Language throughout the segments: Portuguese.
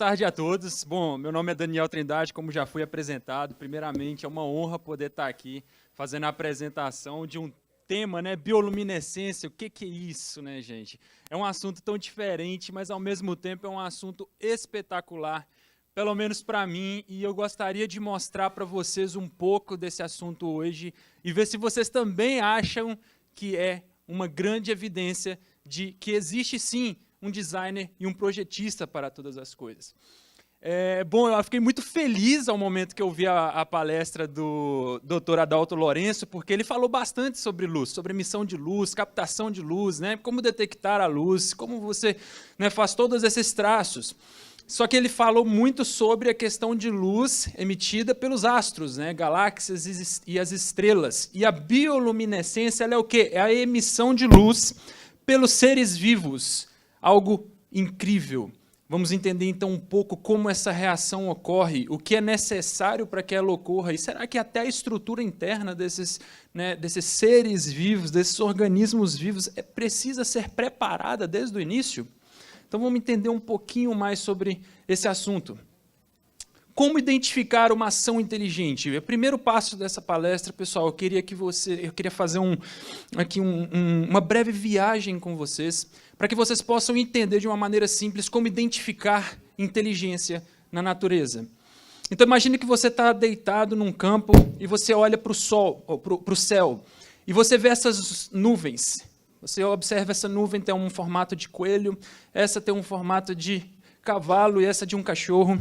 tarde a todos. Bom, meu nome é Daniel Trindade, como já fui apresentado. Primeiramente, é uma honra poder estar aqui fazendo a apresentação de um tema, né, bioluminescência. O que é isso, né, gente? É um assunto tão diferente, mas ao mesmo tempo é um assunto espetacular, pelo menos para mim, e eu gostaria de mostrar para vocês um pouco desse assunto hoje e ver se vocês também acham que é uma grande evidência de que existe sim um designer e um projetista para todas as coisas. Bom, eu fiquei muito feliz ao momento que eu vi a palestra do Dr. Adalto Lourenço, porque ele falou bastante sobre luz, sobre emissão de luz, captação de luz, né, como detectar a luz, como você, né, faz todos esses traços. Só que ele falou muito sobre a questão de luz emitida pelos astros, né, galáxias e as estrelas. E a bioluminescência ela é o quê? É a emissão de luz pelos seres vivos. Algo incrível. Vamos entender, então, um pouco como essa reação ocorre, o que é necessário para que ela ocorra, e será que até a estrutura interna desses seres vivos, desses organismos vivos, precisa ser preparada desde o início? Então, vamos entender um pouquinho mais sobre esse assunto. Como identificar uma ação inteligente? O primeiro passo dessa palestra, pessoal, eu queria fazer uma breve viagem com vocês, para que vocês possam entender de uma maneira simples como identificar inteligência na natureza. Então, imagine que você está deitado num campo e você olha para o céu, e você vê essas nuvens. Você observa essa nuvem, tem um formato de coelho, essa tem um formato de cavalo e essa de um cachorro.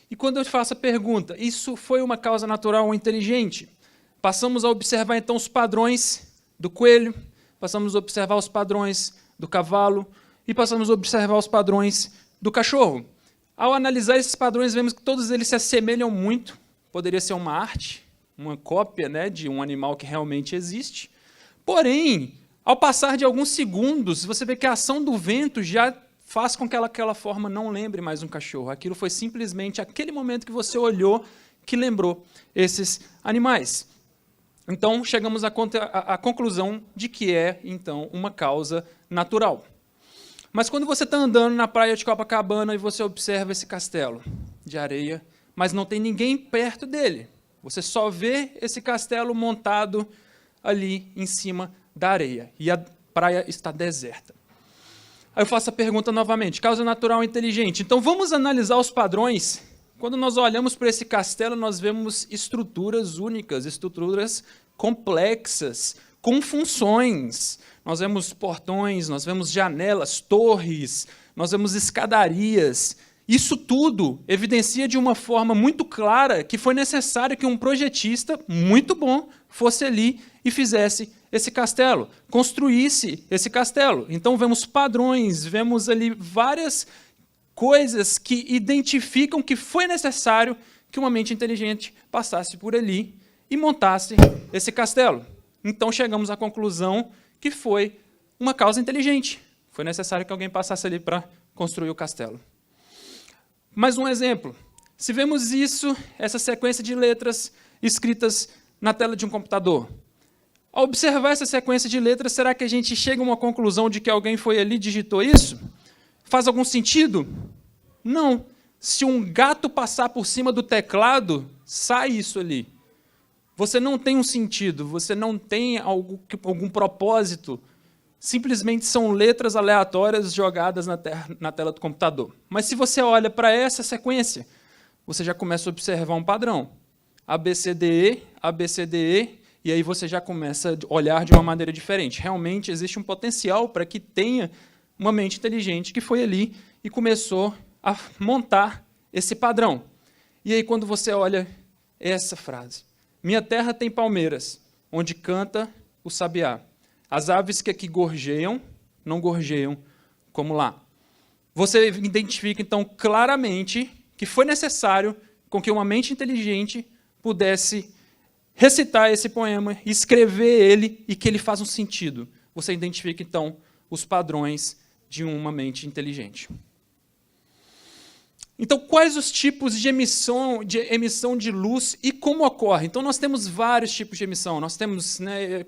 E quando eu faço a pergunta, isso foi uma causa natural ou inteligente? Passamos a observar, então, os padrões do coelho, passamos a observar os padrões do cavalo e passamos a observar os padrões do cachorro. Ao analisar esses padrões, vemos que todos eles se assemelham muito. Poderia ser uma arte, uma cópia, né, de um animal que realmente existe. Porém, ao passar de alguns segundos, você vê que a ação do vento já faz com que aquela forma não lembre mais um cachorro. Aquilo foi simplesmente aquele momento que você olhou que lembrou esses animais. Então, chegamos à conclusão de que é, então, uma causa natural. Mas quando você está andando na praia de Copacabana e você observa esse castelo de areia, mas não tem ninguém perto dele, você só vê esse castelo montado ali em cima da areia, e a praia está deserta. Aí eu faço a pergunta novamente, causa natural inteligente. Então, vamos analisar os padrões. Quando nós olhamos para esse castelo, nós vemos estruturas únicas, estruturas complexas, com funções. Nós vemos portões, nós vemos janelas, torres, nós vemos escadarias. Isso tudo evidencia de uma forma muito clara que foi necessário que um projetista muito bom fosse ali e fizesse esse castelo, construísse esse castelo. Então, vemos padrões, vemos ali várias coisas que identificam que foi necessário que uma mente inteligente passasse por ali e montasse esse castelo. Então, chegamos à conclusão que foi uma causa inteligente. Foi necessário que alguém passasse ali para construir o castelo. Mais um exemplo. Se vemos isso, essa sequência de letras escritas na tela de um computador, ao observar essa sequência de letras, será que a gente chega a uma conclusão de que alguém foi ali e digitou isso? Faz algum sentido? Não. Se um gato passar por cima do teclado, sai isso ali. Você não tem um sentido, você não tem algum propósito. Simplesmente são letras aleatórias jogadas na tela do computador. Mas se você olha para essa sequência, você já começa a observar um padrão. ABCDE, ABCDE, e aí você já começa a olhar de uma maneira diferente. Realmente existe um potencial para que tenha uma mente inteligente que foi ali e começou a montar esse padrão. E aí quando você olha essa frase, minha terra tem palmeiras, onde canta o sabiá. As aves que aqui gorjeiam, não gorjeiam como lá. Você identifica, então, claramente que foi necessário com que uma mente inteligente pudesse recitar esse poema, escrever ele e que ele faz um sentido. Você identifica, então, os padrões de uma mente inteligente. Então, quais os tipos de emissão de luz e como ocorre? Então, nós temos vários tipos de emissão. Nós temos,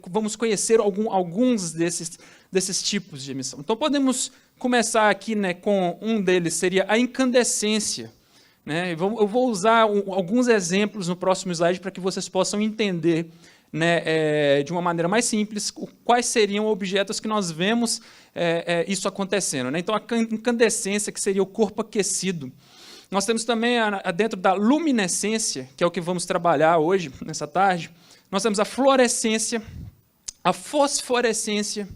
vamos conhecer alguns desses tipos de emissão. Então, podemos começar aqui com um deles, seria a incandescência. Eu vou usar alguns exemplos no próximo slide para que vocês possam entender de uma maneira mais simples quais seriam objetos que nós vemos isso acontecendo. Então, a incandescência, que seria o corpo aquecido. Nós temos também, dentro da luminescência, que é o que vamos trabalhar hoje, nessa tarde, nós temos a fluorescência, a fosforescência,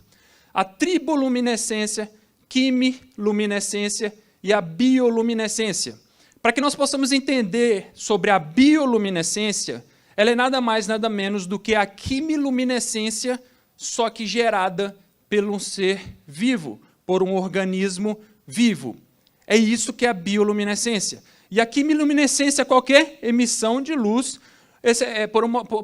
a triboluminescência, quimiluminescência e a bioluminescência. Para que nós possamos entender sobre a bioluminescência, ela é nada mais, nada menos do que a quimiluminescência, só que gerada por um ser vivo, por um organismo vivo. É isso que é a bioluminescência. E a quimiluminescência é qualquer emissão de luz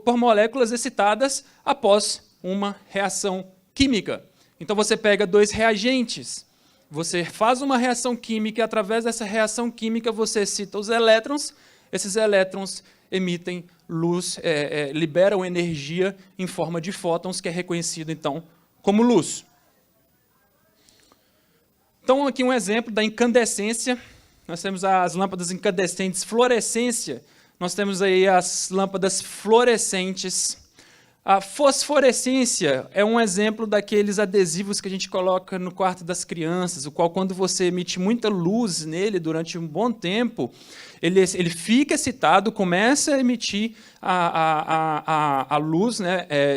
por moléculas excitadas após uma reação química. Então, você pega dois reagentes, você faz uma reação química, e através dessa reação química você excita os elétrons, esses elétrons emitem luz, liberam energia em forma de fótons, que é reconhecido, então, como luz. Então, aqui um exemplo da incandescência. Nós temos as lâmpadas incandescentes fluorescência, nós temos aí as lâmpadas fluorescentes. A fosforescência é um exemplo daqueles adesivos que a gente coloca no quarto das crianças, o qual, quando você emite muita luz nele durante um bom tempo, ele fica excitado, começa a emitir a luz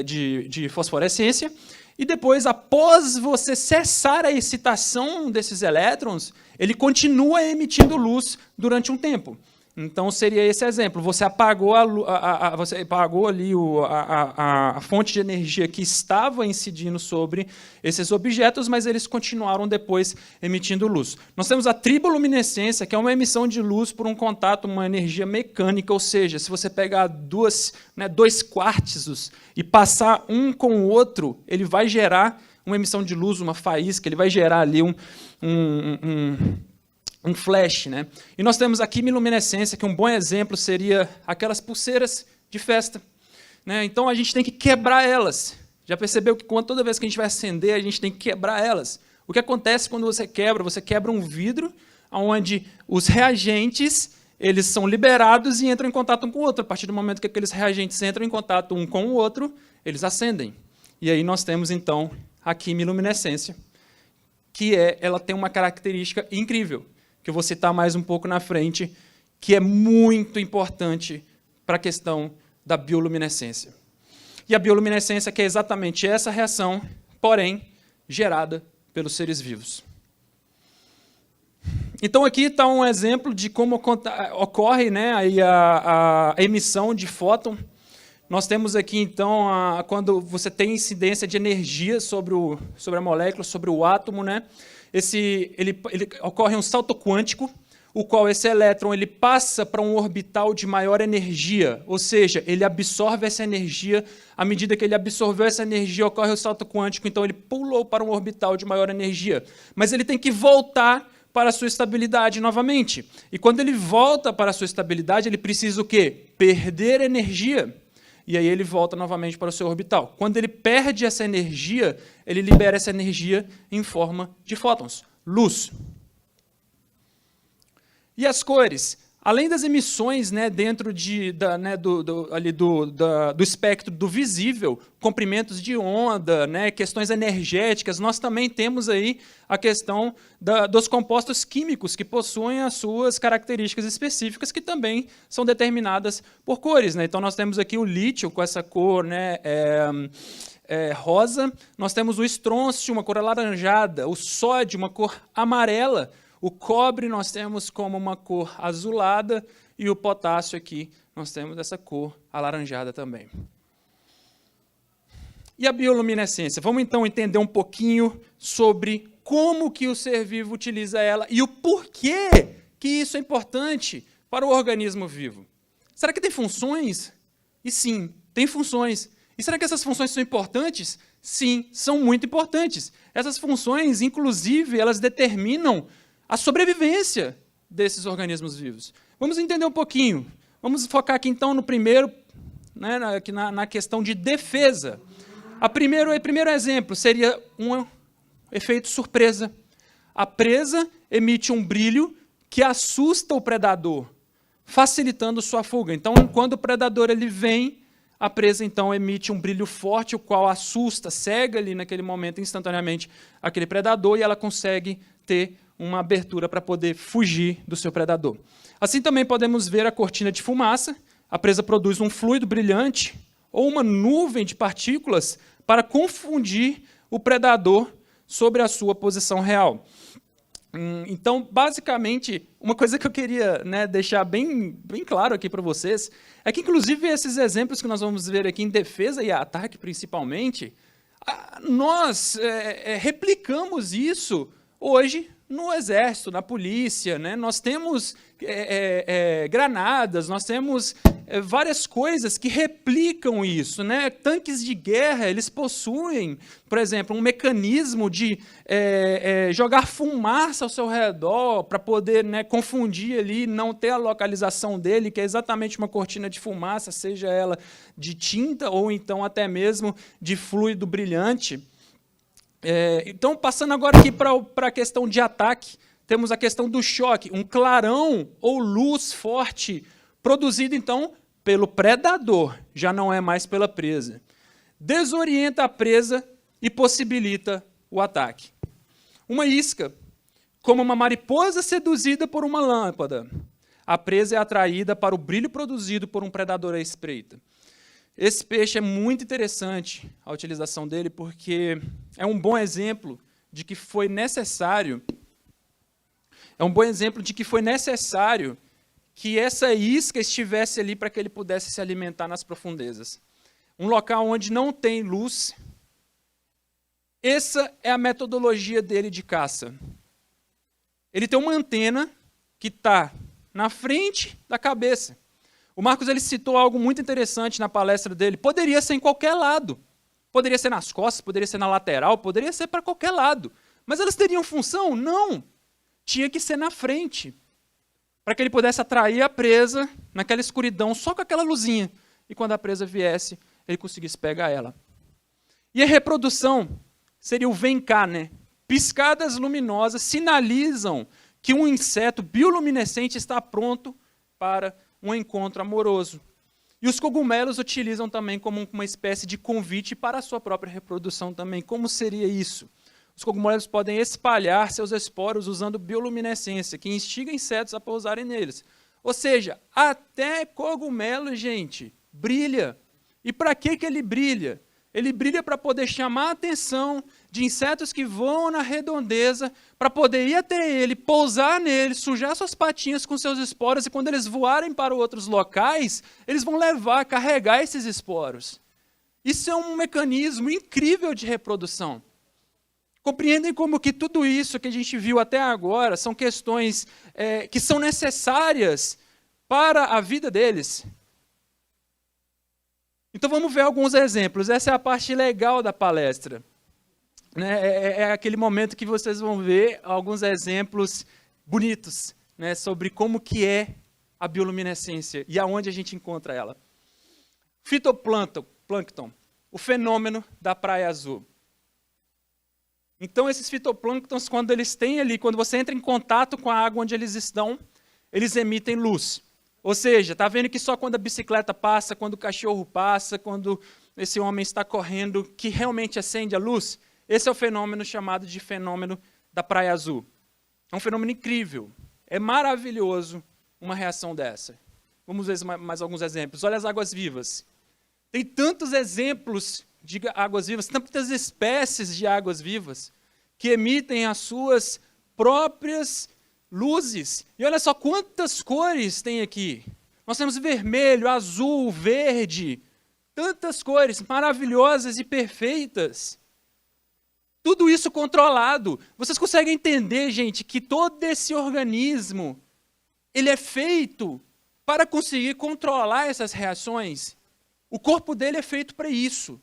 de fosforescência, e depois, após você cessar a excitação desses elétrons, ele continua emitindo luz durante um tempo. Então, seria esse exemplo. Você apagou, você apagou ali a fonte de energia que estava incidindo sobre esses objetos, mas eles continuaram depois emitindo luz. Nós temos a triboluminescência, que é uma emissão de luz por um contato, uma energia mecânica, ou seja, se você pegar dois quartzos e passar um com o outro, ele vai gerar uma emissão de luz, uma faísca, ele vai gerar ali um flash. E nós temos a quimiluminescência, que um bom exemplo seria aquelas pulseiras de festa. Então, a gente tem que quebrar elas. Já percebeu que toda vez que a gente vai acender, a gente tem que quebrar elas? O que acontece quando você quebra um vidro, onde os reagentes eles são liberados e entram em contato um com o outro. A partir do momento que aqueles reagentes entram em contato um com o outro, eles acendem. E aí nós temos, então, a quimiluminescência, que ela tem uma característica incrível, que eu vou citar mais um pouco na frente, que é muito importante para a questão da bioluminescência. E a bioluminescência, que é exatamente essa reação, porém, gerada pelos seres vivos. Então, aqui está um exemplo de como ocorre aí a emissão de fóton. Nós temos aqui, então, quando você tem incidência de energia sobre a molécula, sobre o átomo, ele ocorre um salto quântico, o qual esse elétron ele passa para um orbital de maior energia, ou seja, ele absorve essa energia. À medida que ele absorveu essa energia, ocorre o salto quântico, então ele pulou para um orbital de maior energia. Mas ele tem que voltar para a sua estabilidade novamente. E quando ele volta para a sua estabilidade, ele precisa o quê? Perder energia. E aí ele volta novamente para o seu orbital. Quando ele perde essa energia, ele libera essa energia em forma de fótons, luz. E as cores? Além das emissões dentro do espectro do visível, comprimentos de onda, questões energéticas, nós também temos aí a questão dos compostos químicos que possuem as suas características específicas, que também são determinadas por cores. Então, nós temos aqui o lítio com essa cor rosa, nós temos o estrôncio, uma cor alaranjada, o sódio, uma cor amarela, o cobre nós temos como uma cor azulada e o potássio aqui nós temos essa cor alaranjada também. E a bioluminescência? Vamos então entender um pouquinho sobre como que o ser vivo utiliza ela e o porquê que isso é importante para o organismo vivo. Será que tem funções? E sim, tem funções. E será que essas funções são importantes? Sim, são muito importantes. Essas funções, inclusive, elas determinam a sobrevivência desses organismos vivos? Vamos entender um pouquinho. Vamos focar aqui, então, no primeiro, né, na questão de defesa. O primeiro exemplo seria um efeito surpresa. A presa emite um brilho que assusta o predador, facilitando sua fuga. Então, quando o predador ele vem, a presa então emite um brilho forte, o qual assusta, cega ali naquele momento instantaneamente aquele predador e ela consegue ter uma abertura para poder fugir do seu predador. Assim também podemos ver a cortina de fumaça. A presa produz um fluido brilhante ou uma nuvem de partículas para confundir o predador sobre a sua posição real. Então, basicamente, uma coisa que eu queria, né, deixar bem claro aqui para vocês é que, inclusive, esses exemplos que nós vamos ver aqui em defesa e ataque, principalmente, nós replicamos isso hoje no Exército, na polícia, né? Nós temos granadas, nós temos várias coisas que replicam isso, né? Tanques de guerra, eles possuem, por exemplo, um mecanismo de jogar fumaça ao seu redor para poder, né, confundir ali, não ter a localização dele, que é exatamente uma cortina de fumaça, seja ela de tinta ou então até mesmo de fluido brilhante. Então, passando agora aqui para a questão de ataque, temos a questão do choque, um clarão ou luz forte, produzido, então, pelo predador, já não é mais pela presa. Desorienta a presa e possibilita o ataque. Uma isca, como uma mariposa seduzida por uma lâmpada. A presa é atraída para o brilho produzido por um predador à espreita. Esse peixe é muito interessante, a utilização dele, porque é um bom exemplo de que foi necessário, que essa isca estivesse ali para que ele pudesse se alimentar nas profundezas. Um local onde não tem luz. Essa é a metodologia dele de caça. Ele tem uma antena que está na frente da cabeça. O Marcos ele citou algo muito interessante na palestra dele. Poderia ser em qualquer lado. Poderia ser nas costas, poderia ser na lateral, poderia ser para qualquer lado. Mas elas teriam função? Não. Tinha que ser na frente, para que ele pudesse atrair a presa naquela escuridão, só com aquela luzinha. E quando a presa viesse, ele conseguisse pegar ela. E a reprodução seria o vem cá, né? Piscadas luminosas sinalizam que um inseto bioluminescente está pronto para um encontro amoroso. E os cogumelos utilizam também como uma espécie de convite para a sua própria reprodução também. Como seria isso? Os cogumelos podem espalhar seus esporos usando bioluminescência, que instiga insetos a pousarem neles. Ou seja, até cogumelo, gente, brilha. E para que ele brilha? Ele brilha para poder chamar a atenção de insetos que voam na redondeza, para poder ir até ele, pousar nele, sujar suas patinhas com seus esporos, e quando eles voarem para outros locais, eles vão carregar esses esporos. Isso é um mecanismo incrível de reprodução. Compreendem como que tudo isso que a gente viu até agora são questões que são necessárias para a vida deles? Então vamos ver alguns exemplos. Essa é a parte legal da palestra. É aquele momento que vocês vão ver alguns exemplos bonitos, né, sobre como que é a bioluminescência e aonde a gente encontra ela. Fitoplâncton, o fenômeno da Praia Azul. Então esses fitoplânctons, quando eles têm ali, quando você entra em contato com a água onde eles estão, eles emitem luz. Ou seja, está vendo que só quando a bicicleta passa, quando o cachorro passa, quando esse homem está correndo, que realmente acende a luz? Esse é o fenômeno chamado de fenômeno da Praia Azul. É um fenômeno incrível. É maravilhoso uma reação dessa. Vamos ver mais alguns exemplos. Olha as águas vivas. Tem tantos exemplos de águas vivas, tantas espécies de águas vivas, que emitem as suas próprias luzes. E olha só quantas cores tem aqui. Nós temos vermelho, azul, verde, tantas cores maravilhosas e perfeitas. Tudo isso controlado. Vocês conseguem entender, gente, que todo esse organismo, ele é feito para conseguir controlar essas reações? O corpo dele é feito para isso.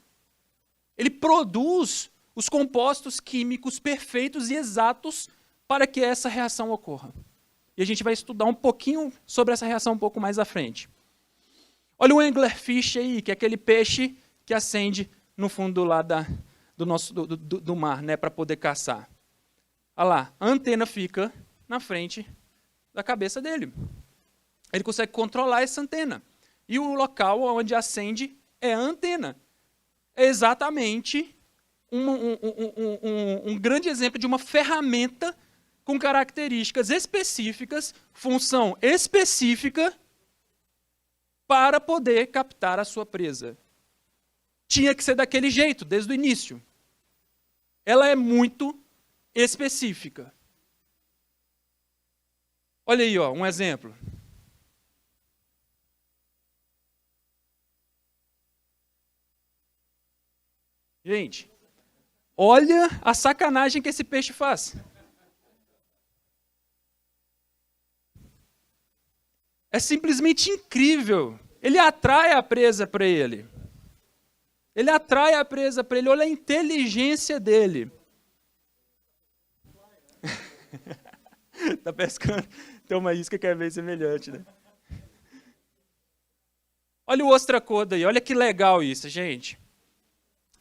Ele produz os compostos químicos perfeitos e exatos para que essa reação ocorra. E a gente vai estudar um pouquinho sobre essa reação um pouco mais à frente. Olha o anglerfish aí, que é aquele peixe que acende no fundo lá do mar, né, para poder caçar. Olha lá, a antena fica na frente da cabeça dele. Ele consegue controlar essa antena. E o local onde acende é a antena. É exatamente um grande exemplo de uma ferramenta com características específicas, função específica, para poder captar a sua presa. Tinha que ser daquele jeito, desde o início. Ela é muito específica. Olha aí, ó, um exemplo. Gente, olha a sacanagem que esse peixe faz. É simplesmente incrível. Ele atrai a presa para ele. Ele atrai a presa para ele. Olha a inteligência dele. Tá pescando. Tem uma isca que é bem semelhante, né? Olha o ostracoda aí. Olha que legal isso, gente.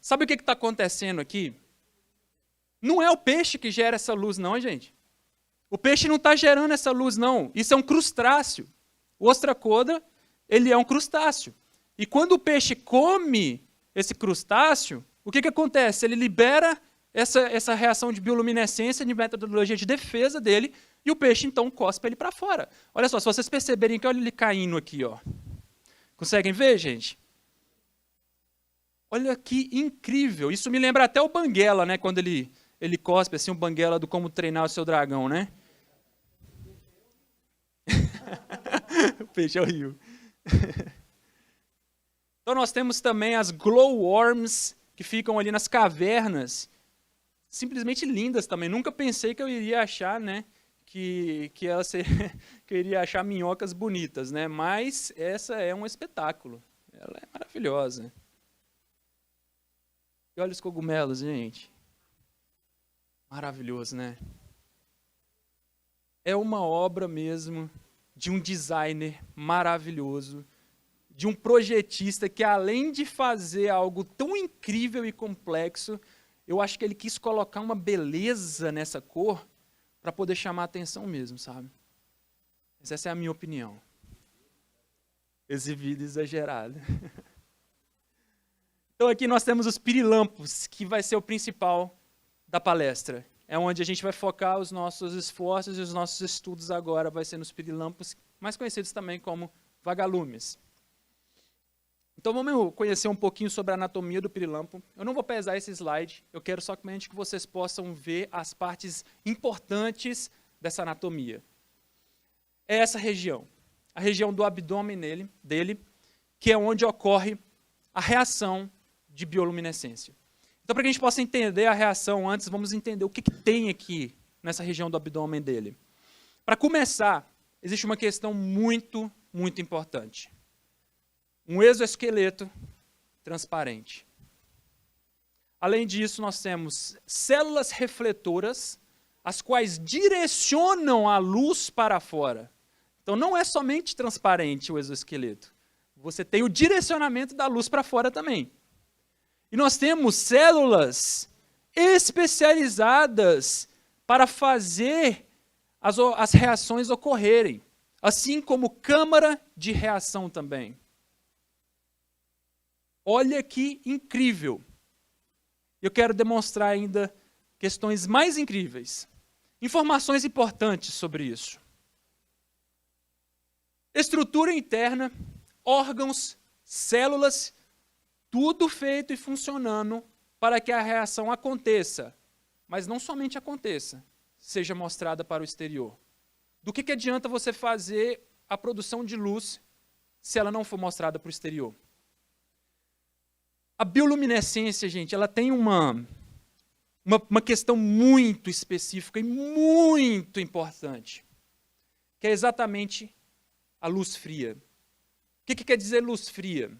Sabe o que está acontecendo aqui? Não é o peixe que gera essa luz, não, gente. O peixe não está gerando essa luz, não. Isso é um crustáceo. O ostracoda, ele é um crustáceo. E quando o peixe come esse crustáceo, o que acontece? Ele libera essa reação de bioluminescência, de metodologia de defesa dele, e o peixe, então, cospe ele para fora. Olha só, se vocês perceberem que olha ele caindo aqui, ó. Conseguem ver, gente? Olha que incrível. Isso me lembra até o Banguela, né? Quando ele cospe, assim, o Banguela do Como Treinar o Seu Dragão, né? O peixe é o rio. Então nós temos também as glowworms, que ficam ali nas cavernas, simplesmente lindas também. Nunca pensei que eu iria achar, né, que eu iria achar minhocas bonitas, né? Mas essa é um espetáculo. Ela é maravilhosa. E olha os cogumelos, gente. Maravilhoso, né? É uma obra mesmo de um designer maravilhoso, de um projetista que, além de fazer algo tão incrível e complexo, eu acho que ele quis colocar uma beleza nessa cor para poder chamar a atenção mesmo, sabe? Mas essa é a minha opinião. Exibido exagerado. Então aqui nós temos os pirilampos, que vai ser o principal da palestra. É onde a gente vai focar os nossos esforços e os nossos estudos agora vai ser nos pirilampos, mais conhecidos também como vagalumes. Então vamos conhecer um pouquinho sobre a anatomia do pirilampo. Eu não vou pesar esse slide, eu quero somente que vocês possam ver as partes importantes dessa anatomia. É essa região, a região do abdômen dele, que é onde ocorre a reação de bioluminescência. Então, para que a gente possa entender a reação antes, vamos entender o que tem aqui nessa região do abdômen dele. Para começar, existe uma questão muito, muito importante. Um exoesqueleto transparente. Além disso, nós temos células refletoras, as quais direcionam a luz para fora. Então, não é somente transparente o exoesqueleto. Você tem o direcionamento da luz para fora também. E nós temos células especializadas para fazer as reações ocorrerem, assim como câmara de reação também. Olha que incrível. Eu quero demonstrar ainda questões mais incríveis. Informações importantes sobre isso. Estrutura interna, órgãos, células, tudo feito e funcionando para que a reação aconteça, mas não somente aconteça, seja mostrada para o exterior. Do que adianta você fazer a produção de luz se ela não for mostrada para o exterior? A bioluminescência, gente, ela tem uma questão muito específica e muito importante, que é exatamente a luz fria. O que quer dizer luz fria?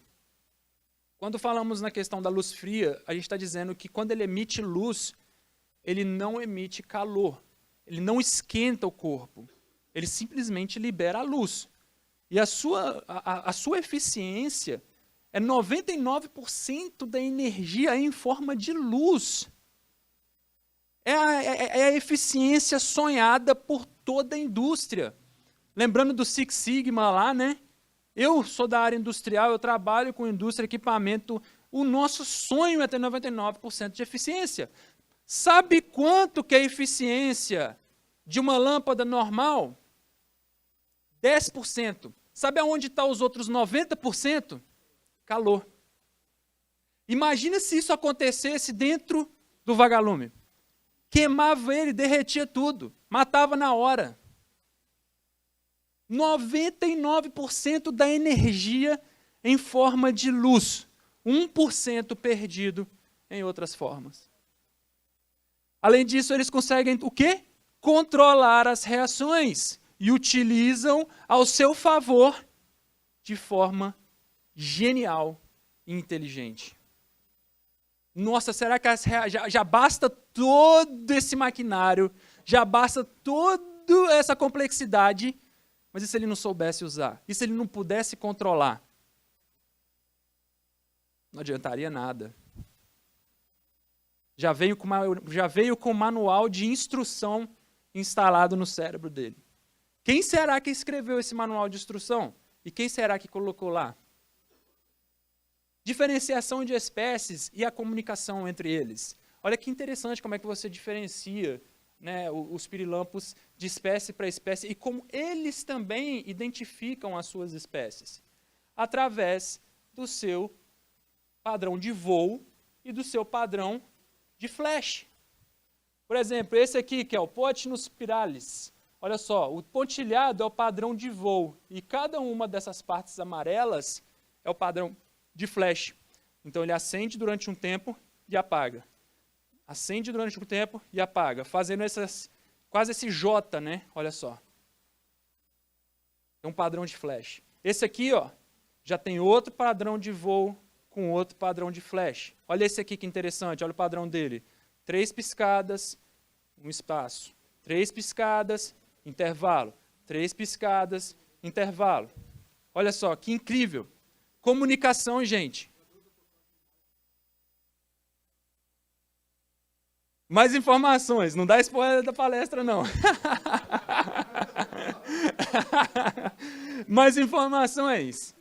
Quando falamos na questão da luz fria, a gente está dizendo que quando ele emite luz, ele não emite calor, ele não esquenta o corpo, Ele simplesmente libera a luz. E a sua eficiência é 99% da energia em forma de luz. É a eficiência sonhada por toda a indústria. Lembrando do Six Sigma lá, né? Eu sou da área industrial, eu trabalho com indústria, equipamento. O nosso sonho é ter 99% de eficiência. Sabe quanto que é a eficiência de uma lâmpada normal? 10%. Sabe aonde estão os outros 90%? Calor. Imagina se isso acontecesse dentro do vagalume. Queimava ele, derretia tudo, matava na hora. 99% da energia em forma de luz. 1% perdido em outras formas. Além disso, eles conseguem o quê? Controlar as reações e utilizam ao seu favor de forma genial e inteligente. Nossa, será que já basta todo esse maquinário, já basta toda essa complexidade, mas e se ele não soubesse usar? E se ele não pudesse controlar? Não adiantaria nada. Já veio com o manual de instrução instalado no cérebro dele. Quem será que escreveu esse manual de instrução? E quem será que colocou lá? Diferenciação de espécies e a comunicação entre eles. Olha que interessante como é que você diferencia, né, os pirilampos de espécie para espécie e como eles também identificam as suas espécies. Através do seu padrão de voo e do seu padrão de flash. Por exemplo, esse aqui, que é o Pothinus spiralis. Olha só, o pontilhado é o padrão de voo, e cada uma dessas partes amarelas é o padrão de flash. Então ele acende durante um tempo e apaga. Acende durante um tempo e apaga, fazendo quase esse J, né? Olha só. É um padrão de flash. Esse aqui, ó, já tem outro padrão de voo com outro padrão de flash. Olha esse aqui que interessante, olha o padrão dele. 3 piscadas, um espaço. 3 piscadas, intervalo. 3 piscadas, intervalo. Olha só, que incrível. Comunicação, gente. Mais informações, não dá spoiler da palestra, não. Mais informações.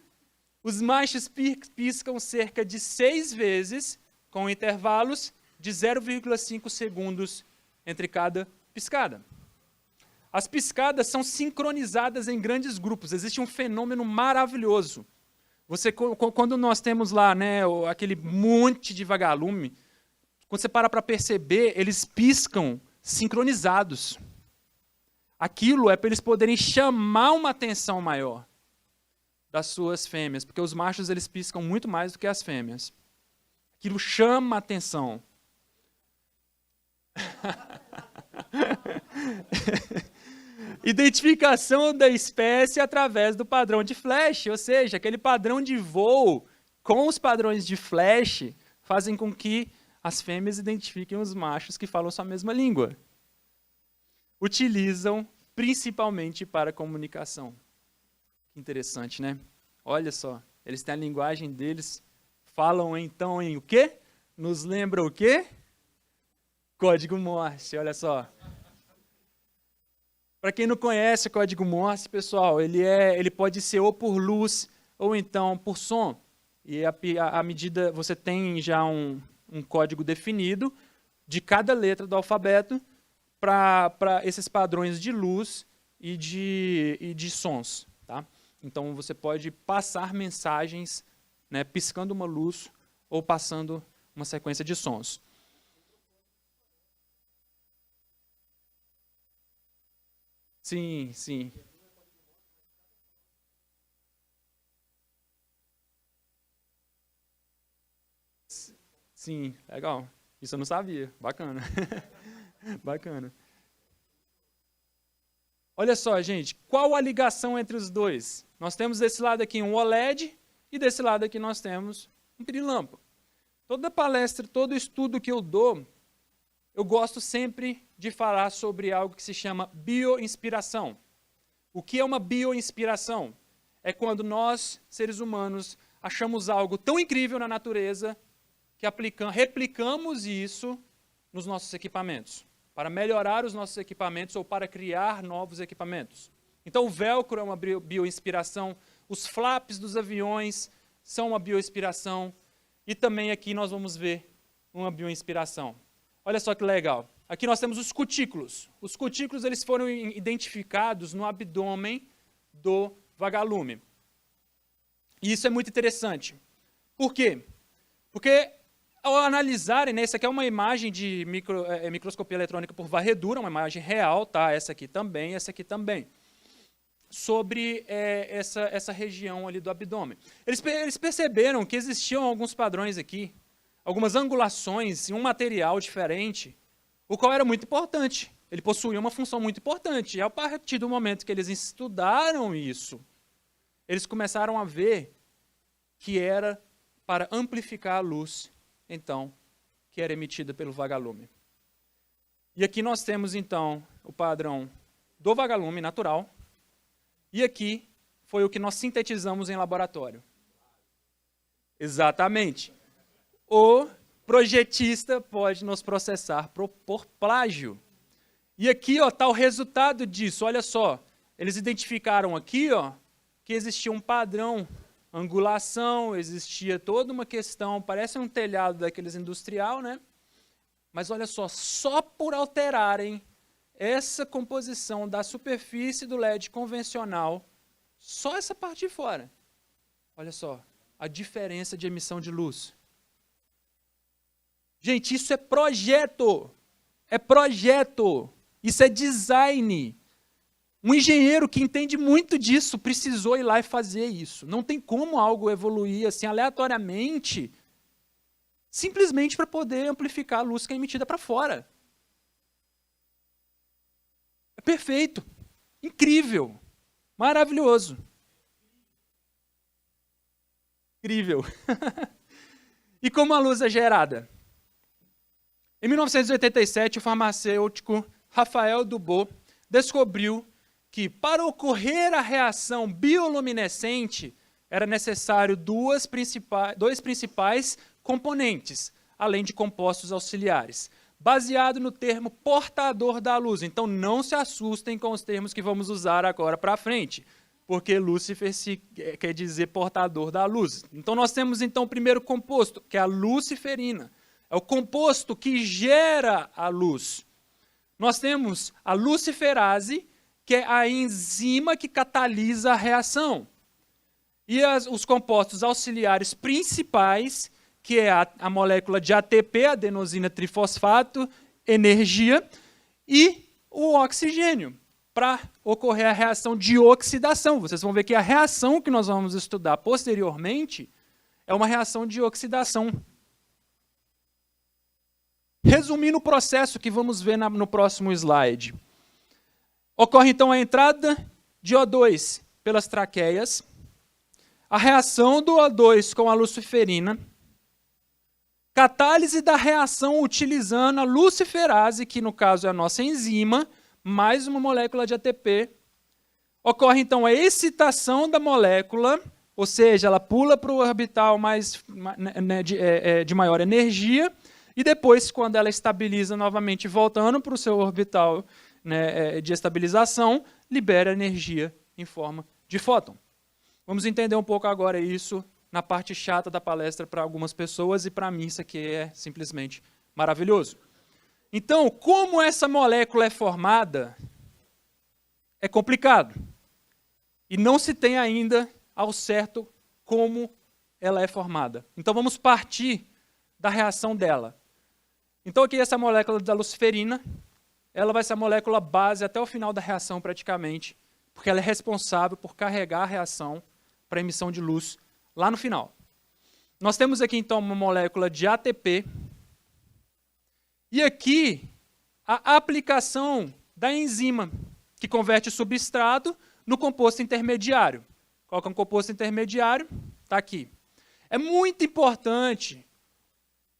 Os machos piscam cerca de 6 vezes, com intervalos de 0,5 segundos entre cada piscada. As piscadas são sincronizadas em grandes grupos. Existe um fenômeno maravilhoso. Quando nós temos lá, né, aquele monte de vagalume, quando você para perceber, eles piscam sincronizados. Aquilo é para eles poderem chamar uma atenção maior das suas fêmeas, porque os machos eles piscam muito mais do que as fêmeas. Aquilo chama a atenção. Identificação da espécie através do padrão de flash, ou seja, aquele padrão de voo com os padrões de flash fazem com que as fêmeas identifiquem os machos que falam sua mesma língua. Utilizam principalmente para comunicação. Que interessante, né? Olha só, eles têm a linguagem deles, falam então em o quê? Nos lembra o quê? Código Morse, olha só. Para quem não conhece o código Morse, pessoal, ele pode ser ou por luz ou então por som. E à medida você tem já um código definido de cada letra do alfabeto para esses padrões de luz e de sons. Tá? Então você pode passar mensagens, né, piscando uma luz ou passando uma sequência de sons. Sim, sim. Sim, legal. Isso eu não sabia. Bacana. Bacana. Olha só, gente, qual a ligação entre os dois? Nós temos desse lado aqui um OLED e desse lado aqui nós temos um pirilampo. Toda palestra, todo estudo que eu dou, eu gosto sempre de falar sobre algo que se chama bioinspiração. O que é uma bioinspiração? É quando nós, seres humanos, achamos algo tão incrível na natureza que replicamos isso nos nossos equipamentos, para melhorar os nossos equipamentos ou para criar novos equipamentos. Então o velcro é uma bioinspiração, os flaps dos aviões são uma bioinspiração, e também aqui nós vamos ver uma bioinspiração. Olha só que legal. Aqui nós temos os cutículos. Os cutículos eles foram identificados no abdômen do vagalume. E isso é muito interessante. Por quê? Porque ao analisarem, né, essa aqui é uma imagem de microscopia eletrônica por varredura, uma imagem real, tá? Essa aqui também, sobre essa região ali do abdômen. Eles perceberam que existiam alguns padrões aqui, algumas angulações em um material diferente, o qual era muito importante. Ele possuía uma função muito importante. E a partir do momento que eles estudaram isso, eles começaram a ver que era para amplificar a luz, então, que era emitida pelo vagalume. E aqui nós temos, então, o padrão do vagalume natural, e aqui foi o que nós sintetizamos em laboratório. Exatamente. O projetista pode nos processar por plágio. E aqui está o resultado disso, olha só. Eles identificaram aqui que existia um padrão, angulação, existia toda uma questão, parece um telhado daqueles industrial, né? Mas olha só por alterarem essa composição da superfície do LED convencional, só essa parte de fora. Olha só, a diferença de emissão de luz. Gente, isso é projeto. É projeto. Isso é design. Um engenheiro que entende muito disso precisou ir lá e fazer isso. Não tem como algo evoluir assim aleatoriamente, simplesmente para poder amplificar a luz que é emitida para fora. É perfeito. Incrível. Maravilhoso. Incrível. E como a luz é gerada? Em 1987, o farmacêutico Rafael Dubos descobriu que, para ocorrer a reação bioluminescente, era necessário dois principais componentes, além de compostos auxiliares, baseado no termo portador da luz. Então, não se assustem com os termos que vamos usar agora para frente, porque Lúcifer quer dizer portador da luz. Então, nós temos então o primeiro composto, que é a luciferina. É o composto que gera a luz. Nós temos a luciferase, que é a enzima que catalisa a reação. E os compostos auxiliares principais, que é a molécula de ATP, adenosina trifosfato, energia, e o oxigênio, para ocorrer a reação de oxidação. Vocês vão ver que a reação que nós vamos estudar posteriormente é uma reação de oxidação. Resumindo o processo que vamos ver no próximo slide. Ocorre então a entrada de O2 pelas traqueias, a reação do O2 com a luciferina, catálise da reação utilizando a luciferase, que no caso é a nossa enzima, mais uma molécula de ATP. Ocorre então a excitação da molécula, ou seja, ela pula para o orbital de maior energia, e depois, quando ela estabiliza novamente, voltando para o seu orbital de estabilização, libera energia em forma de fóton. Vamos entender um pouco agora isso na parte chata da palestra para algumas pessoas, e para mim isso aqui é simplesmente maravilhoso. Então, como essa molécula é formada, é complicado. E não se tem ainda ao certo como ela é formada. Então, vamos partir da reação dela. Então, aqui essa molécula da luciferina, ela vai ser a molécula base até o final da reação praticamente, porque ela é responsável por carregar a reação para a emissão de luz lá no final. Nós temos aqui então uma molécula de ATP, e aqui a aplicação da enzima, que converte o substrato no composto intermediário. Qual que é o composto intermediário? Está aqui. É muito importante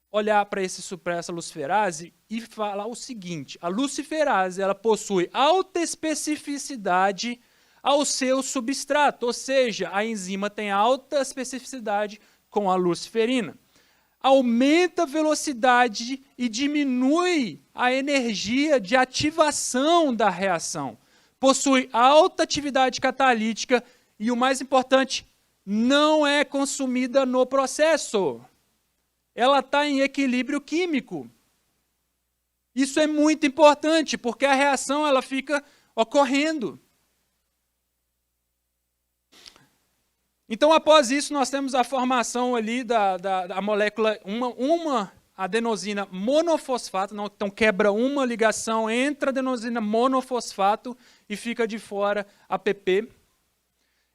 olhar para essa luciferase e falar o seguinte: a luciferase ela possui alta especificidade ao seu substrato, ou seja, a enzima tem alta especificidade com a luciferina. Aumenta a velocidade e diminui a energia de ativação da reação. Possui alta atividade catalítica e, o mais importante, não é consumida no processo. Ela está em equilíbrio químico. Isso é muito importante, porque a reação ela fica ocorrendo. Então, após isso, nós temos a formação ali da molécula, uma adenosina monofosfato, então quebra uma ligação entre a adenosina monofosfato e fica de fora a PP.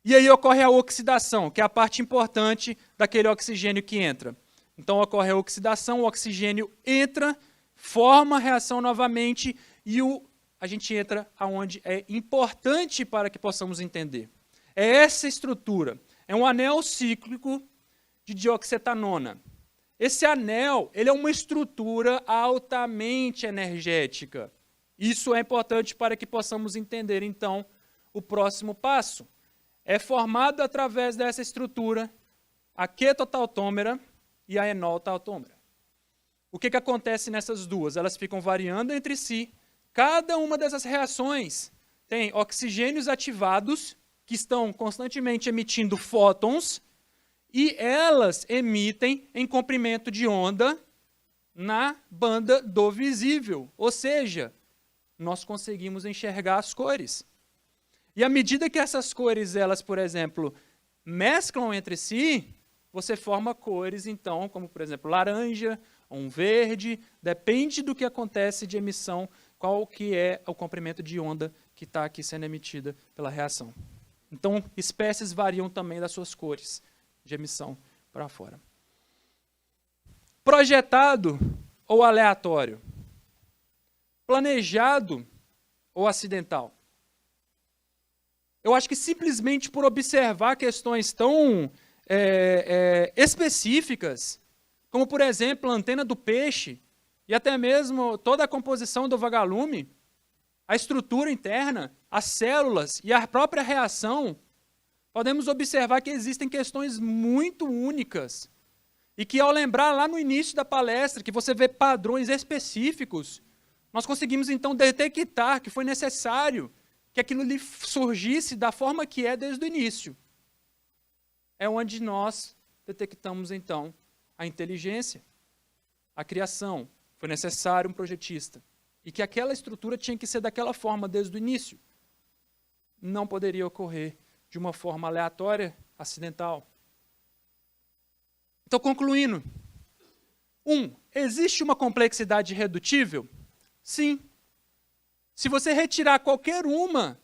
E aí ocorre a oxidação, que é a parte importante daquele oxigênio que entra. Então, ocorre a oxidação, o oxigênio entra, forma a reação novamente e a gente entra aonde é importante para que possamos entender. É essa estrutura. É um anel cíclico de dioxetanona. Esse anel ele é uma estrutura altamente energética. Isso é importante para que possamos entender, então, o próximo passo. É formado através dessa estrutura a quetotautômera e a enoltautômera. O que acontece nessas duas? Elas ficam variando entre si. Cada uma dessas reações tem oxigênios ativados, que estão constantemente emitindo fótons, e elas emitem em comprimento de onda na banda do visível. Ou seja, nós conseguimos enxergar as cores. E à medida que essas cores, elas, por exemplo, mesclam entre si, você forma cores, então, como, por exemplo, laranja, um verde, depende do que acontece de emissão, qual que é o comprimento de onda que está aqui sendo emitida pela reação. Então, espécies variam também das suas cores de emissão para fora. Projetado ou aleatório? Planejado ou acidental? Eu acho que simplesmente por observar questões tão específicas, como, por exemplo, a antena do peixe, e até mesmo toda a composição do vagalume, a estrutura interna, as células e a própria reação, podemos observar que existem questões muito únicas e que, ao lembrar lá no início da palestra, que você vê padrões específicos, nós conseguimos, então, detectar que foi necessário que aquilo lhe surgisse da forma que é desde o início. É onde nós detectamos, então, a inteligência, a criação. Foi necessário um projetista. E que aquela estrutura tinha que ser daquela forma desde o início. Não poderia ocorrer de uma forma aleatória, acidental. Então, concluindo. 1. Existe uma complexidade irredutível? Sim. Se você retirar qualquer uma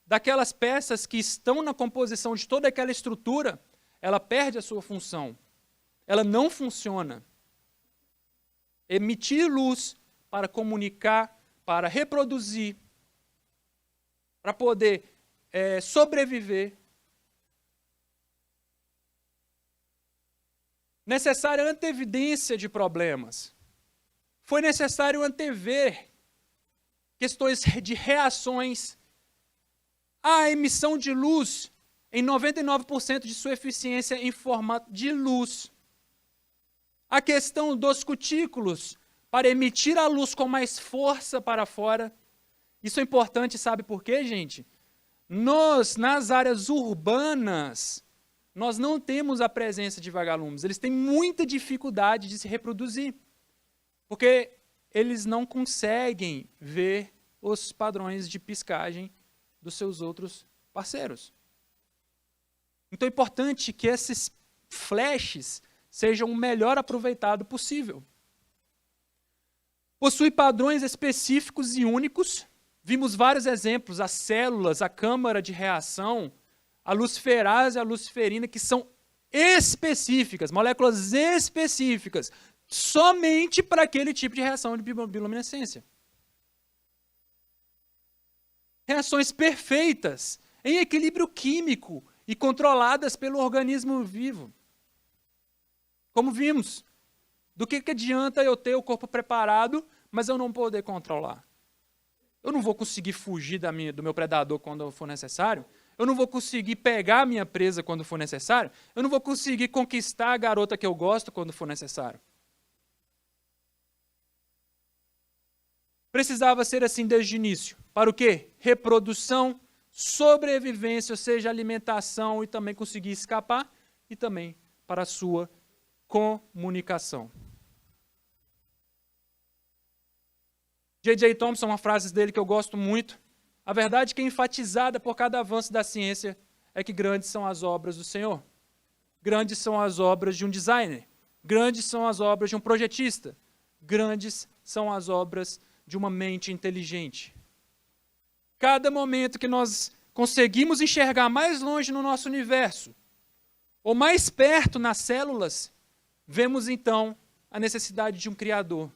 daquelas peças que estão na composição de toda aquela estrutura, ela perde a sua função. Ela não funciona. Emitir luz para comunicar, para reproduzir, para poder sobreviver. Necessária antevidência de problemas. Foi necessário antever questões de reações. A emissão de luz em 99% de sua eficiência em formato de luz. A questão dos cutículos para emitir a luz com mais força para fora. Isso é importante, sabe por quê, gente? Nas áreas urbanas, nós não temos a presença de vagalumes. Eles têm muita dificuldade de se reproduzir, porque eles não conseguem ver os padrões de piscagem dos seus outros parceiros. Então é importante que esses flashes sejam o melhor aproveitado possível. Possui padrões específicos e únicos. Vimos vários exemplos, as células, a câmara de reação, a luciferase e a luciferina, que são específicas, moléculas específicas, somente para aquele tipo de reação de bioluminescência. Reações perfeitas, em equilíbrio químico e controladas pelo organismo vivo. Como vimos, do que adianta eu ter o corpo preparado, mas eu não poder controlar? Eu não vou conseguir fugir do meu predador quando for necessário? eu não vou conseguir pegar a minha presa quando for necessário, eu não vou conseguir conquistar a garota que eu gosto quando for necessário. Precisava ser assim desde o início. Para o quê? Reprodução, sobrevivência, ou seja, alimentação e também conseguir escapar, e também para a sua comunicação. J.J. Thomson, uma frase dele que eu gosto muito, a verdade que é enfatizada por cada avanço da ciência é que grandes são as obras do Senhor. Grandes são as obras de um designer. Grandes são as obras de um projetista. Grandes são as obras de uma mente inteligente. Cada momento que nós conseguimos enxergar mais longe no nosso universo, ou mais perto nas células, vemos então a necessidade de um Criador.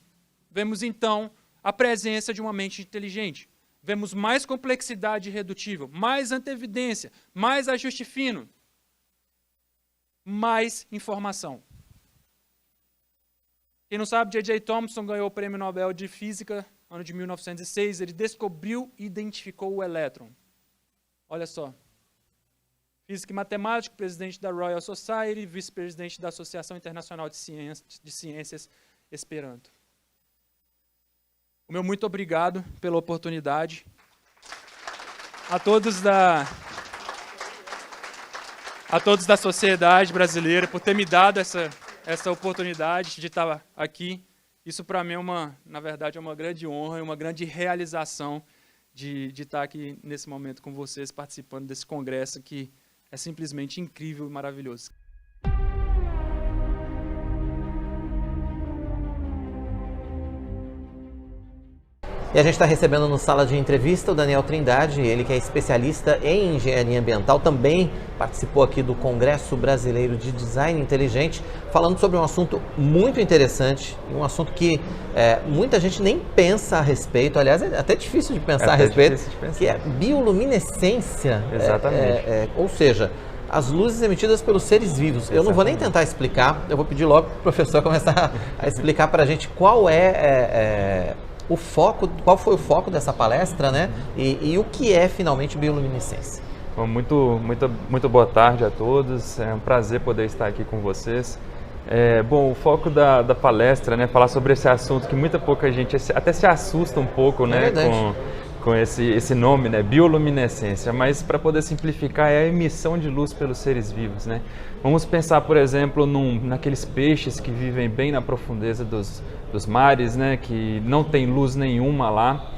Vemos então a presença de uma mente inteligente. Vemos mais complexidade irredutível, mais anteevidência, mais ajuste fino, mais informação. Quem não sabe, J.J. Thomson ganhou o Prêmio Nobel de Física no ano de 1906. Ele descobriu e identificou o elétron. Olha só. Físico e matemático, presidente da Royal Society, vice-presidente da Associação Internacional de Ciências Esperanto. O meu muito obrigado pela oportunidade. A todos da sociedade brasileira por ter me dado essa oportunidade de estar aqui. Isso para mim na verdade, é uma grande honra e uma grande realização de estar aqui nesse momento com vocês, participando desse congresso que é simplesmente incrível e maravilhoso. E a gente está recebendo no Sala de Entrevista o Daniel Trindade, ele que é especialista em engenharia ambiental, também participou aqui do Congresso Brasileiro de Design Inteligente, falando sobre um assunto muito interessante, um assunto que muita gente nem pensa a respeito, aliás, é até difícil de pensar a respeito, que é bioluminescência. Exatamente. Ou seja, as luzes emitidas pelos seres vivos. Exatamente. Eu não vou nem tentar explicar, eu vou pedir logo para o professor começar a explicar para a gente qual o foco, qual foi o foco dessa palestra, né? E o que é finalmente bioluminescência? Bom, muito boa tarde a todos, é um prazer poder estar aqui com vocês. Bom, o foco da palestra, né, falar sobre esse assunto que muita pouca gente até se assusta um pouco, né, com esse nome, né, bioluminescência, mas para poder simplificar é a emissão de luz pelos seres vivos, né? Vamos pensar, por exemplo, naqueles peixes que vivem bem na profundeza dos mares, né, que não tem luz nenhuma lá,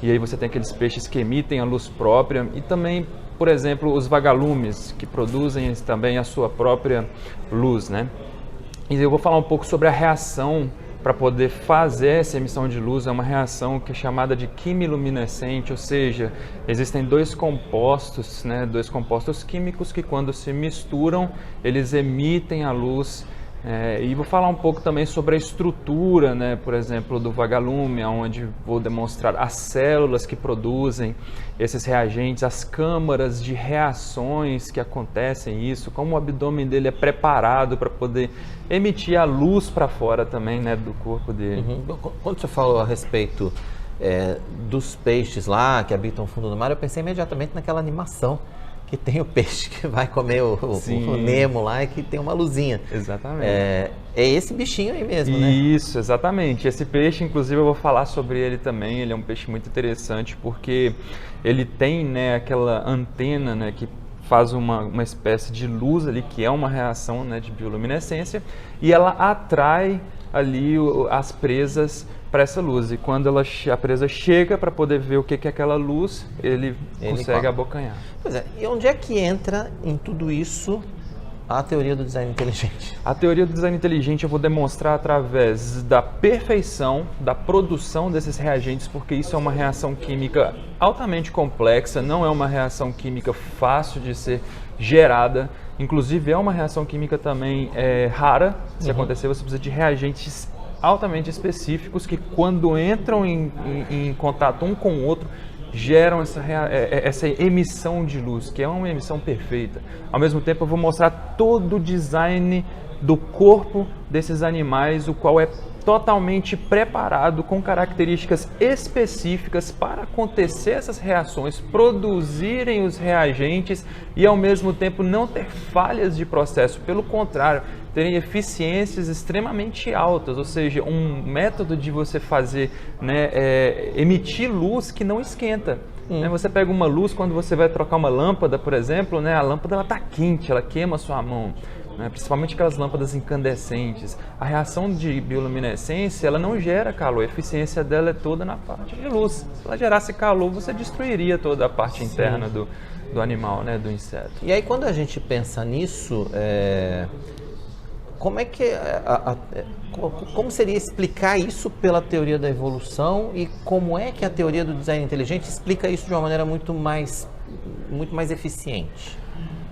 e aí você tem aqueles peixes que emitem a luz própria, e também, por exemplo, os vagalumes, que produzem também a sua própria luz, né? E eu vou falar um pouco sobre a reação para poder fazer essa emissão de luz. É uma reação que é chamada de quimiluminescente, ou seja, existem dois compostos, né, dois compostos químicos que quando se misturam, eles emitem a luz. E vou falar um pouco também sobre a estrutura, né, por exemplo, do vagalume, onde vou demonstrar as células que produzem esses reagentes, as câmaras de reações que acontecem isso, como o abdômen dele é preparado para poder emitir a luz para fora também, né, do corpo dele. Quando você falou a respeito dos peixes lá que habitam o fundo do mar, eu pensei imediatamente naquela animação que tem o peixe que vai comer o Nemo lá e que tem uma luzinha. Exatamente. É esse bichinho aí mesmo, né? Isso, exatamente. Esse peixe, inclusive, eu vou falar sobre ele também. Ele é um peixe muito interessante porque ele tem, né, aquela antena, né, que faz uma espécie de luz ali, que é uma reação, né, de bioluminescência, e ela atrai ali as presas para essa luz. E quando a presa chega para poder ver o que é aquela luz, ele consegue abocanhar. Pois é, e onde é que entra em tudo isso a teoria do design inteligente? A teoria do design inteligente eu vou demonstrar através da perfeição da produção desses reagentes, porque isso é uma reação química altamente complexa, não é uma reação química fácil de ser gerada, inclusive é uma reação química também rara. Se acontecer, você precisa de reagentes altamente específicos que, quando entram em contato um com o outro, geram essa emissão de luz, que é uma emissão perfeita. Ao mesmo tempo, eu vou mostrar todo o design do corpo desses animais, o qual é totalmente preparado com características específicas para acontecer essas reações, produzirem os reagentes e ao mesmo tempo não ter falhas de processo, pelo contrário, terem eficiências extremamente altas, ou seja, um método de você fazer, né, emitir luz que não esquenta. Você pega uma luz, quando você vai trocar uma lâmpada, por exemplo, né, a lâmpada está quente, ela queima a sua mão. Principalmente aquelas lâmpadas incandescentes. A reação de bioluminescência, ela não gera calor, a eficiência dela é toda na parte de luz. Se ela gerasse calor, você destruiria toda a parte interna do animal, né, do inseto. E aí, quando a gente pensa nisso, como é que como seria explicar isso pela teoria da evolução e como é que a teoria do design inteligente explica isso de uma maneira muito mais eficiente?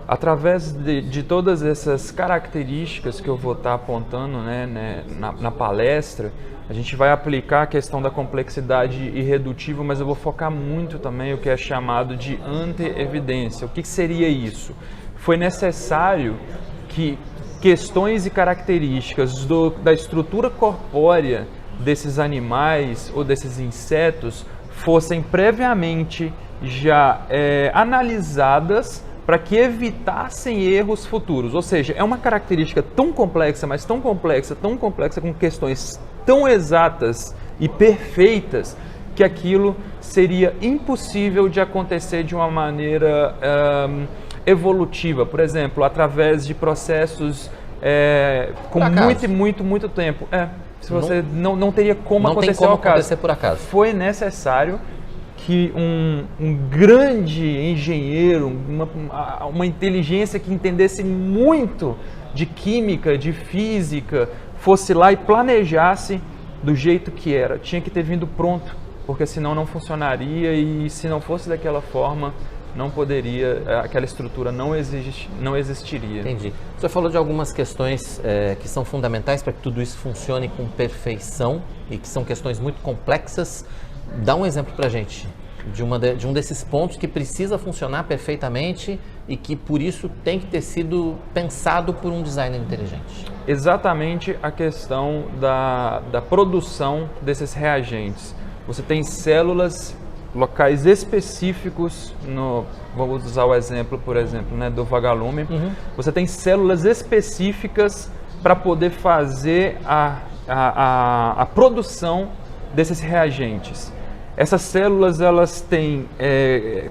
Através de todas essas características que eu vou estar apontando, né, na palestra, a gente vai aplicar a questão da complexidade irredutível, mas eu vou focar muito também o que é chamado de ante-evidência. O que seria isso? Foi necessário que questões e características da estrutura corpórea desses animais ou desses insetos fossem previamente já analisadas para que evitassem erros futuros. Ou seja, é uma característica tão complexa, mas tão complexa, com questões tão exatas e perfeitas, que aquilo seria impossível de acontecer de uma maneira evolutiva. Por exemplo, através de processos com muito tempo. Se você não teria como acontecer ao acaso. Por acaso. Foi necessário que um grande engenheiro, uma inteligência que entendesse muito de química, de física, fosse lá e planejasse do jeito que era. Tinha que ter vindo pronto, porque senão não funcionaria e se não fosse daquela forma, não poderia, aquela estrutura não existiria. Entendi. O senhor falou de algumas questões que são fundamentais para que tudo isso funcione com perfeição e que são questões muito complexas. Dá um exemplo para a gente de um desses pontos que precisa funcionar perfeitamente e que por isso tem que ter sido pensado por um designer inteligente. Exatamente a questão da produção desses reagentes. Você tem células, locais específicos, vamos usar o exemplo, por exemplo, né, do vagalume. Você tem células específicas para poder fazer a produção desses reagentes. Essas células, elas têm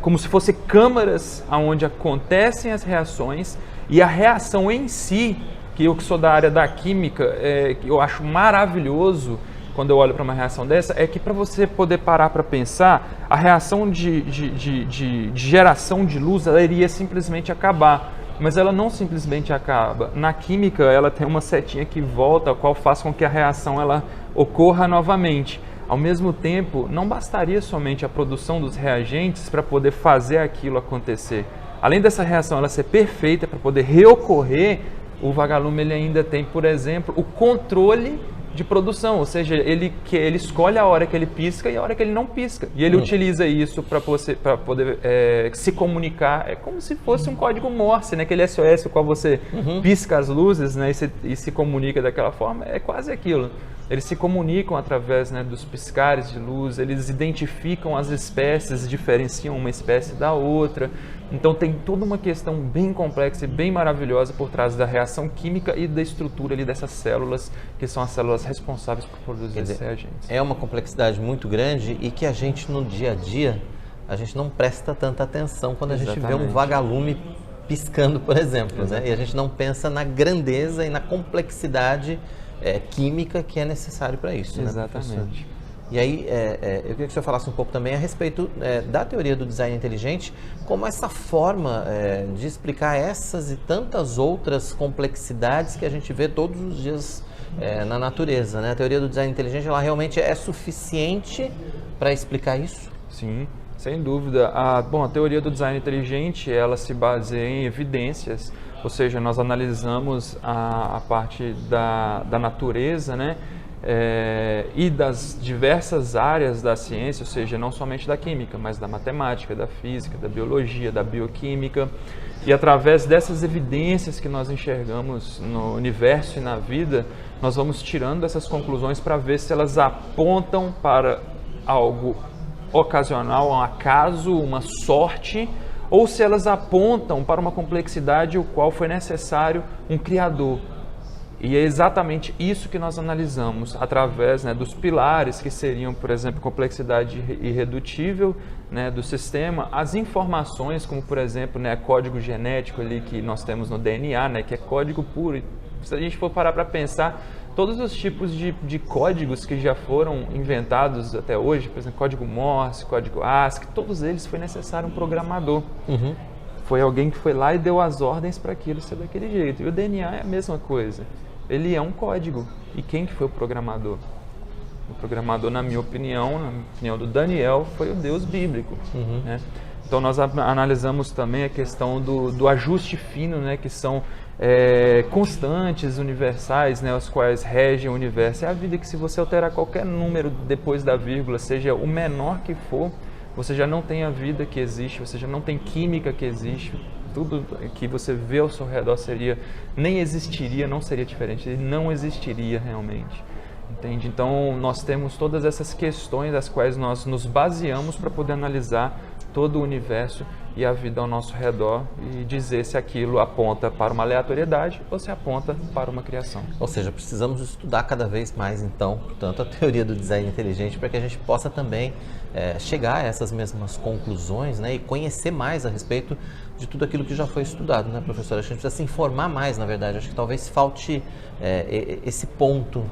como se fossem câmaras onde acontecem as reações e a reação em si, que eu que sou da área da química, que eu acho maravilhoso quando eu olho para uma reação dessa, é que para você poder parar para pensar, a reação de geração de luz, ela iria simplesmente acabar. Mas ela não simplesmente acaba. Na química, ela tem uma setinha que volta, a qual faz com que a reação ela ocorra novamente. Ao mesmo tempo, não bastaria somente a produção dos reagentes para poder fazer aquilo acontecer. Além dessa reação ela ser perfeita para poder reocorrer, o vagalume ele ainda tem, por exemplo, o controle de produção, ou seja, ele escolhe a hora que ele pisca e a hora que ele não pisca. E ele utiliza isso para poder se comunicar. É como se fosse um código Morse, né? Aquele SOS, o qual você pisca as luzes, né? E se comunica daquela forma. É quase aquilo. Eles se comunicam através, né, dos piscares de luz, eles identificam as espécies, diferenciam uma espécie da outra. Então tem toda uma questão bem complexa e bem maravilhosa por trás da reação química e da estrutura ali dessas células, que são as células responsáveis por produzir esses reagentes. É uma complexidade muito grande e que a gente no dia a dia, a gente não presta tanta atenção quando a gente vê um vagalume piscando, por exemplo, né? E a gente não pensa na grandeza e na complexidade química que é necessário para isso. Exatamente. Né, e aí, eu queria que o senhor falasse um pouco também a respeito da teoria do design inteligente, como essa forma de explicar essas e tantas outras complexidades que a gente vê todos os dias na natureza, né? A teoria do design inteligente, ela realmente é suficiente para explicar isso? Sim, sem dúvida. A teoria do design inteligente, ela se baseia em evidências, ou seja, nós analisamos a parte da natureza, né? e das diversas áreas da ciência, ou seja, não somente da química, mas da matemática, da física, da biologia, da bioquímica. E através dessas evidências que nós enxergamos no universo e na vida, nós vamos tirando essas conclusões para ver se elas apontam para algo ocasional, um acaso, uma sorte, ou se elas apontam para uma complexidade o qual foi necessário um criador. E é exatamente isso que nós analisamos através, né, dos pilares que seriam, por exemplo, complexidade irredutível, né, do sistema, as informações como, por exemplo, né, código genético ali que nós temos no DNA, né, que é código puro. Se a gente for parar para pensar, todos os tipos de códigos que já foram inventados até hoje, por exemplo, código Morse, código ASCII, todos eles foi necessário um programador. Foi alguém que foi lá e deu as ordens para aquilo ser daquele jeito. E o DNA é a mesma coisa. Ele é um código. E quem que foi o programador? O programador, na minha opinião do Daniel, foi o Deus bíblico. Né? Então nós analisamos também a questão do ajuste fino, né, que são constantes universais, né, os quais regem o universo. É a vida que, se você alterar qualquer número depois da vírgula, seja o menor que for, você já não tem a vida que existe, você já não tem química que existe. Tudo que você vê ao seu redor nem existiria, não seria diferente, ele não existiria realmente. Entende? Então nós temos todas essas questões das quais nós nos baseamos para poder analisar todo o universo e a vida ao nosso redor e dizer se aquilo aponta para uma aleatoriedade ou se aponta para uma criação. Ou seja, precisamos estudar cada vez mais, então, tanto a teoria do design inteligente, para que a gente possa também chegar a essas mesmas conclusões, né, e conhecer mais a respeito de tudo aquilo que já foi estudado, né, professor? A gente precisa se informar mais, na verdade. Acho que talvez falte esse ponto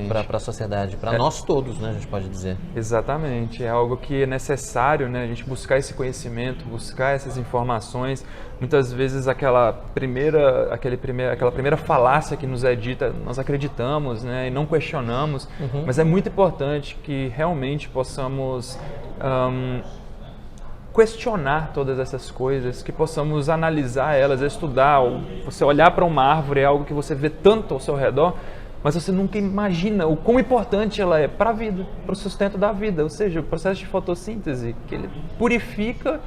para a sociedade, para nós todos, né, a gente pode dizer. Exatamente. É algo que é necessário, né, a gente buscar esse conhecimento, buscar essas informações. Muitas vezes aquela primeira falácia que nos é dita, nós acreditamos, né, e não questionamos, mas é muito importante que realmente possamos questionar todas essas coisas, que possamos analisar elas, estudar. Você olhar para uma árvore é algo que você vê tanto ao seu redor, mas você nunca imagina o quão importante ela é para a vida, para o sustento da vida, ou seja, o processo de fotossíntese, que ele purifica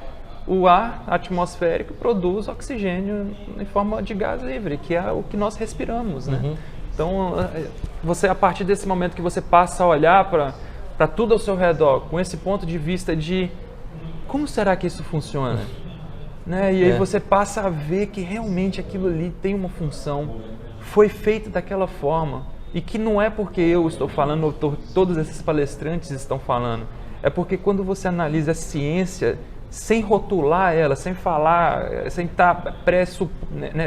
o ar atmosférico, produz oxigênio em forma de gás livre, que é o que nós respiramos, né? Então, você, a partir desse momento que você passa a olhar para tudo ao seu redor, com esse ponto de vista de como será que isso funciona? Né? E aí você passa a ver que realmente aquilo ali tem uma função, foi feito daquela forma, e que não é porque eu estou falando, ou todos esses palestrantes estão falando, é porque quando você analisa a ciência, sem rotular ela, sem falar, sem estar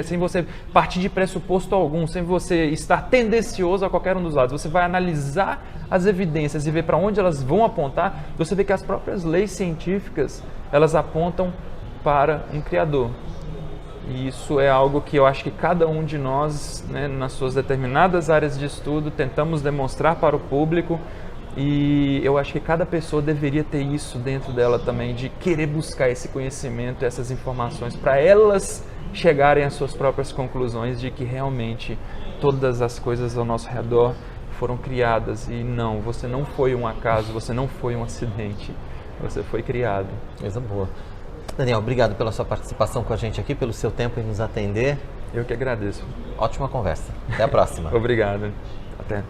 sem você partir de pressuposto algum, sem você estar tendencioso a qualquer um dos lados, você vai analisar as evidências e ver para onde elas vão apontar, você vê que as próprias leis científicas, elas apontam para um Criador. E isso é algo que eu acho que cada um de nós, né, nas suas determinadas áreas de estudo, tentamos demonstrar para o público. E eu acho que cada pessoa deveria ter isso dentro dela também, de querer buscar esse conhecimento, essas informações, para elas chegarem às suas próprias conclusões de que realmente todas as coisas ao nosso redor foram criadas. E não, você não foi um acaso, você não foi um acidente, você foi criado. Coisa boa. Daniel, obrigado pela sua participação com a gente aqui, pelo seu tempo em nos atender. Eu que agradeço. Ótima conversa. Até a próxima. Obrigado. Até.